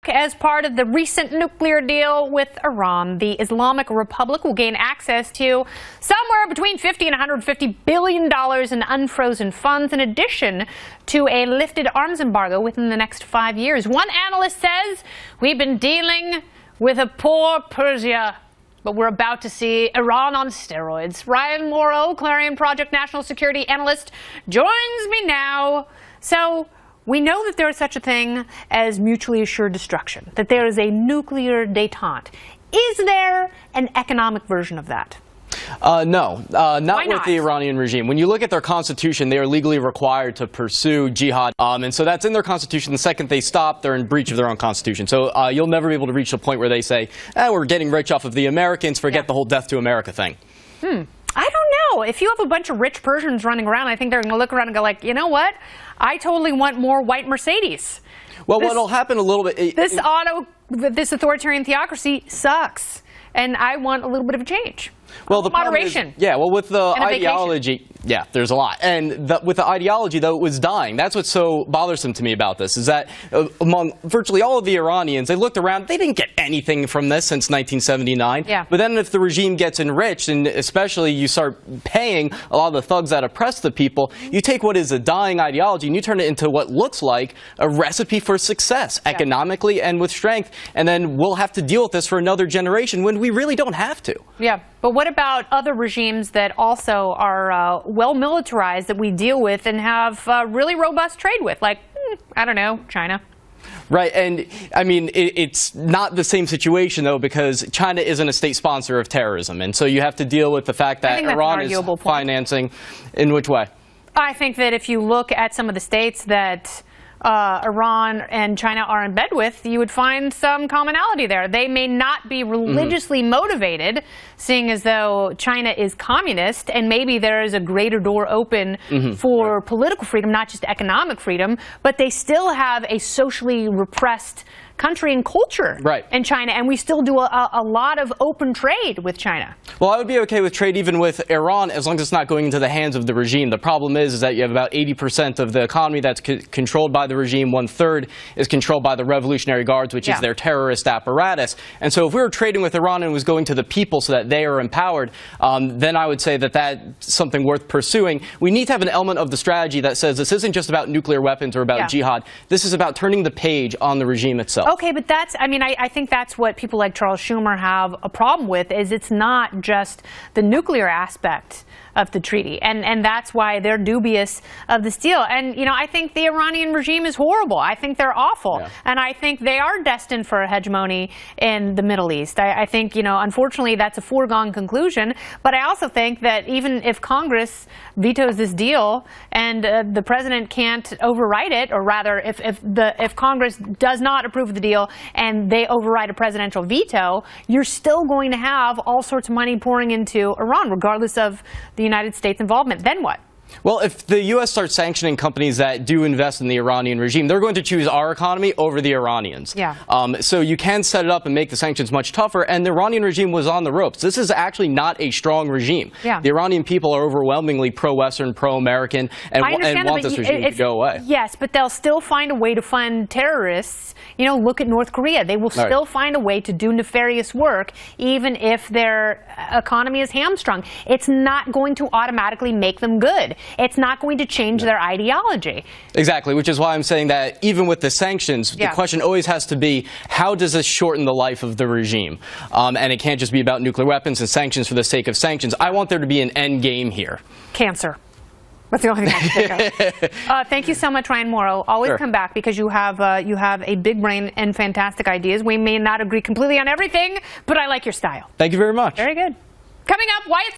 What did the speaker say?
As part of the recent nuclear deal with Iran, the Islamic Republic will gain access to somewhere between $50 and $150 billion in unfrozen funds, in addition to a lifted arms embargo within the next 5 years. One analyst says, "We've been dealing with a poor Persia, but we're about to see Iran on steroids." Ryan Mauro, Clarion Project national security analyst, joins me now. So we know that there is such a thing as mutually assured destruction, that there is a nuclear détente. Is there an economic version of that? No, not with the Iranian regime. When you look at their constitution, they are legally required to pursue jihad. And so that's in their constitution. The second they stop, they're in breach of their own constitution. So you'll never be able to reach the point where they say, we're getting rich off of the Americans, forget the whole death to America thing. I don't know. If you have a bunch of rich Persians running around, I think they're going to look around and go like, you know what? I totally want more white Mercedes. Well, what'll happen a little bit... This authoritarian theocracy sucks. And I want a little bit of a change. Well, the moderation. With the ideology, there's a lot. And with the ideology, though, it was dying. That's what's so bothersome to me about this, is that among virtually all of the Iranians, they looked around, they didn't get anything from this since 1979. Yeah. But then if the regime gets enriched, and especially you start paying a lot of the thugs that oppress the people, you take what is a dying ideology and you turn it into what looks like a recipe for success, economically and with strength. And then we'll have to deal with this for another generation when we really don't have to. Yeah. But what about other regimes that also are well militarized that we deal with and have really robust trade with, like, I don't know, China? Right, and I mean, it's not the same situation, though, because China isn't a state sponsor of terrorism. And so you have to deal with the fact that Iran is financing. In which way? I think that if you look at some of the states that Iran and China are in bed with, you would find some commonality there. They may not be religiously motivated, seeing as though China is communist, and maybe there is a greater door open for political freedom, not just economic freedom, but they still have a socially repressed country and culture in China, and we still do a lot of open trade with China. Well, I would be okay with trade even with Iran as long as it's not going into the hands of the regime. The problem is that you have about 80% of the economy that's controlled by the regime. 1/3 is controlled by the Revolutionary Guards, which is their terrorist apparatus. And so if we were trading with Iran and it was going to the people so that they are empowered, then I would say that that's something worth pursuing. We need to have an element of the strategy that says this isn't just about nuclear weapons or about jihad. This is about turning the page on the regime itself. Okay, but that's, I think that's what people like Charles Schumer have a problem with, is it's not just the nuclear aspect of the treaty. And that's why they're dubious of this deal. And, I think the Iranian regime is horrible. I think they're awful. And I think they are destined for a hegemony in the Middle East. I think, unfortunately, that's a foregone conclusion. But I also think that even if Congress vetoes this deal and the president can't override it, or rather, if Congress does not approve of the deal and they override a presidential veto, you're still going to have all sorts of money pouring into Iran, regardless of the United States involvement. Then what? Well, if the U.S. starts sanctioning companies that do invest in the Iranian regime, they're going to choose our economy over the Iranians. So you can set it up and make the sanctions much tougher, and the Iranian regime was on the ropes. This is actually not a strong regime. The Iranian people are overwhelmingly pro-Western, pro-American, and want this regime to go away. Yes, but they'll still find a way to fund terrorists. Look at North Korea. They will still find a way to do nefarious work, even if their economy is hamstrung. It's not going to automatically make them good. It's not going to change their ideology. Exactly, which is why I'm saying that even with the sanctions, the question always has to be, how does this shorten the life of the regime? And it can't just be about nuclear weapons and sanctions for the sake of sanctions. I want there to be an end game here. Cancer. That's the only thing I can think of. Thank you so much, Ryan Mauro. Always come back, because you have a big brain and fantastic ideas. We may not agree completely on everything, but I like your style. Thank you very much. Very good. Coming up, why it's